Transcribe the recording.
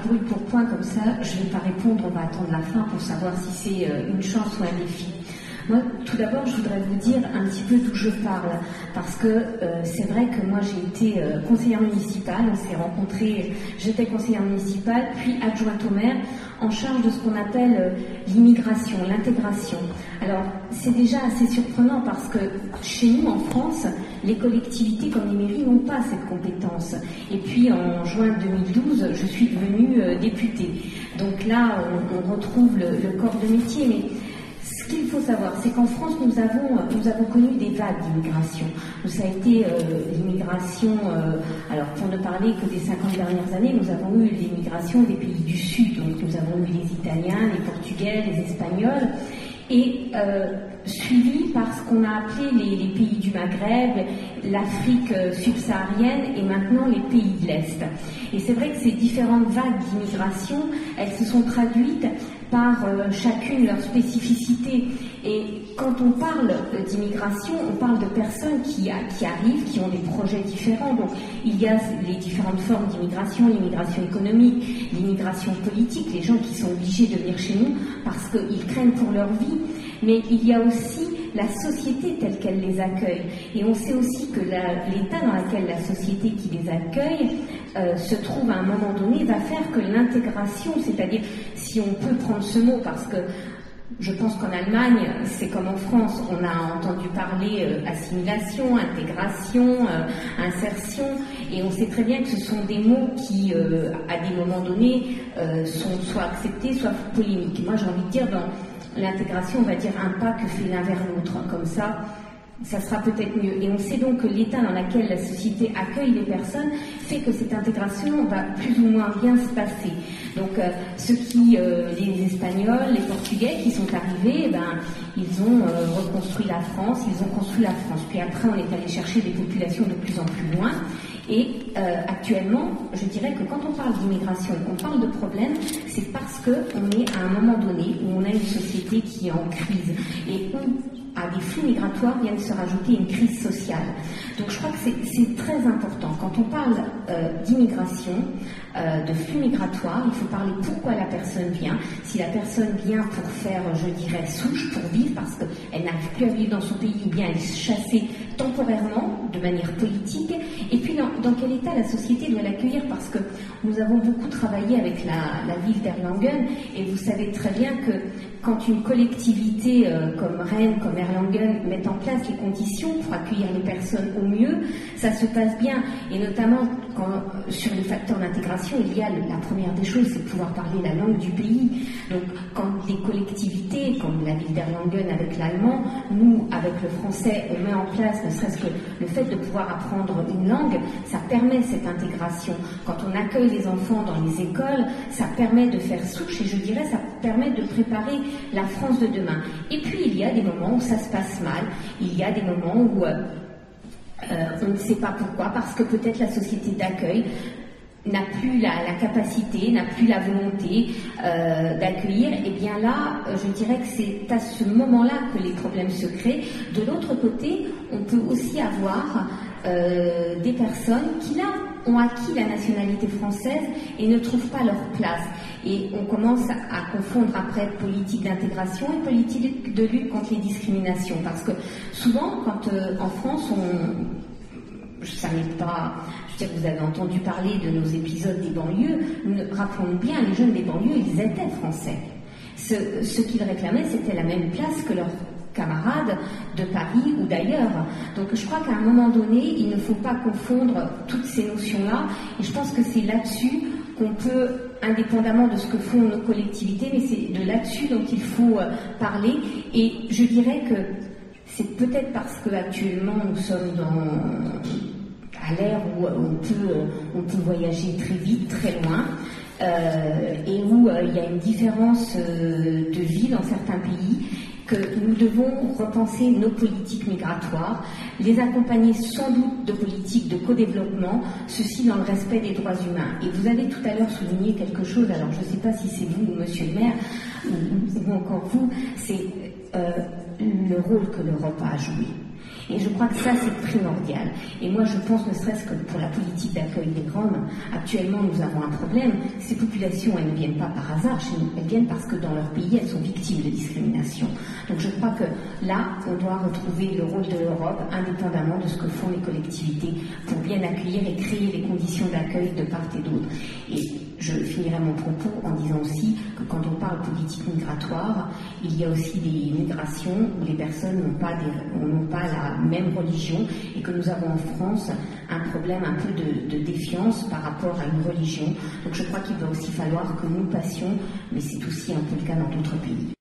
brûle pour point comme ça, je ne vais pas répondre, on va attendre la fin pour savoir si c'est une chance ou un défi. Moi, tout d'abord, je voudrais vous dire un petit peu d'où je parle, parce que c'est vrai que moi j'ai été conseillère municipale, on s'est rencontrés, j'étais conseillère municipale, puis adjointe au maire, en charge de ce qu'on appelle l'immigration, l'intégration. Alors, c'est déjà assez surprenant parce que chez nous, en France, les collectivités comme les mairies n'ont pas cette compétence. Et puis, en juin 2012, je suis devenue députée. Donc là, on retrouve le corps de métier, mais ce qu'il faut savoir, c'est qu'en France, nous avons connu des vagues d'immigration. Ça a été l'immigration, alors pour ne parler que des 50 dernières années, nous avons eu l'immigration des pays du Sud. Donc nous avons eu les Italiens, les Portugais, les Espagnols, et suivi par ce qu'on a appelé les pays du Maghreb, l'Afrique subsaharienne et maintenant les pays de l'Est. Et c'est vrai que ces différentes vagues d'immigration, elles se sont traduites par chacune leur spécificité. Et quand on parle d'immigration, on parle de personnes qui arrivent, qui ont des projets différents. Donc il y a les différentes formes d'immigration, l'immigration économique, l'immigration politique, les gens qui sont obligés de venir chez nous parce qu'ils craignent pour leur vie. Mais il y a aussi la société telle qu'elle les accueille. Et on sait aussi que l'état dans lequel la société qui les accueille se trouve à un moment donné va faire que l'intégration, c'est-à-dire, si on peut prendre ce mot, parce que je pense qu'en Allemagne, c'est comme en France, on a entendu parler assimilation, intégration, insertion, et on sait très bien que ce sont des mots qui, à des moments donnés, sont soit acceptés, soit polémiques. Moi, j'ai envie de dire, dans l'intégration, on va dire un pas que fait l'un vers l'autre, comme ça sera peut-être mieux. Et on sait donc que l'état dans lequel la société accueille les personnes fait que cette intégration va plus ou moins bien se passer. Donc les Espagnols, les Portugais qui sont arrivés, ils ont reconstruit la France, ils ont construit la France. Puis après, on est allé chercher des populations de plus en plus loin. Et actuellement, je dirais que quand on parle d'immigration, qu'on parle de problème, c'est parce qu'on est à un moment donné où on a une société qui est en crise et où à des flux migratoires viennent se rajouter une crise sociale. Donc je crois que c'est très important. Quand on parle d'immigration, de flux migratoires, il faut parler pourquoi la personne vient. Si la personne vient pour faire, je dirais, souche, pour vivre, parce qu'elle n'arrive plus à vivre dans son pays, ou bien elle est chassée temporairement, de manière politique, et puis dans quel état la société doit l'accueillir, parce que nous avons beaucoup travaillé avec la ville d'Erlangen, et vous savez très bien que quand une collectivité comme Rennes, comme Erlangen met en place les conditions pour accueillir les personnes au mieux, ça se passe bien, et notamment sur les facteurs d'intégration, il y a la première des choses, c'est de pouvoir parler la langue du pays. Donc quand les collectivités, comme la ville d'Erlangen avec l'allemand, nous avec le français, on met en place ne serait-ce que le fait de pouvoir apprendre une langue, ça permet cette intégration. Quand on accueille les enfants dans les écoles, ça permet de faire souche, et je dirais ça permet de préparer la France de demain. Et puis il y a des moments où ça se passe mal, il y a des moments où on ne sait pas pourquoi, parce que peut-être la société d'accueil n'a plus la capacité, n'a plus la volonté d'accueillir. Et bien là, je dirais que c'est à ce moment-là que les problèmes se créent. De l'autre côté, on peut aussi avoir des personnes qui là ont acquis la nationalité française et ne trouvent pas leur place. Et on commence à confondre après politique d'intégration et politique de lutte contre les discriminations. Parce que souvent, quand en France, ça n'est pas... Je veux dire, vous avez entendu parler de nos épisodes des banlieues. Rappelons-nous bien, les jeunes des banlieues, ils étaient français. Ce qu'ils réclamaient, c'était la même place que leurs camarades de Paris ou d'ailleurs. Donc je crois qu'à un moment donné, il ne faut pas confondre toutes ces notions-là. Et je pense que c'est là-dessus qu'on peut, indépendamment de ce que font nos collectivités, mais c'est de là-dessus dont il faut parler. Et je dirais que c'est peut-être parce qu'actuellement nous sommes à l'ère où on peut voyager très vite, très loin, et où il y a une différence de vie dans certains pays, que nous devons repenser nos politiques migratoires, les accompagner sans doute de politiques de co-développement, ceci dans le respect des droits humains. Et vous avez tout à l'heure souligné quelque chose, alors je ne sais pas si c'est vous ou monsieur le maire, ou encore vous, c'est le rôle que l'Europe a à jouer. Et je crois que ça, c'est primordial. Et moi, je pense, ne serait-ce que pour la politique d'accueil des Roms, actuellement, nous avons un problème. Ces populations, elles ne viennent pas par hasard chez nous, elles viennent parce que dans leur pays, elles sont victimes de discrimination. Donc je crois que là, on doit retrouver le rôle de l'Europe, indépendamment de ce que font les collectivités, pour bien accueillir et créer les conditions d'accueil de part et d'autre. Et je finirai mon propos en disant aussi que quand on parle politique migratoire, il y a aussi des migrations où les personnes n'ont pas la même religion et que nous avons en France un problème un peu de défiance par rapport à une religion. Donc je crois qu'il va aussi falloir que nous passions, mais c'est aussi un peu le cas dans d'autres pays.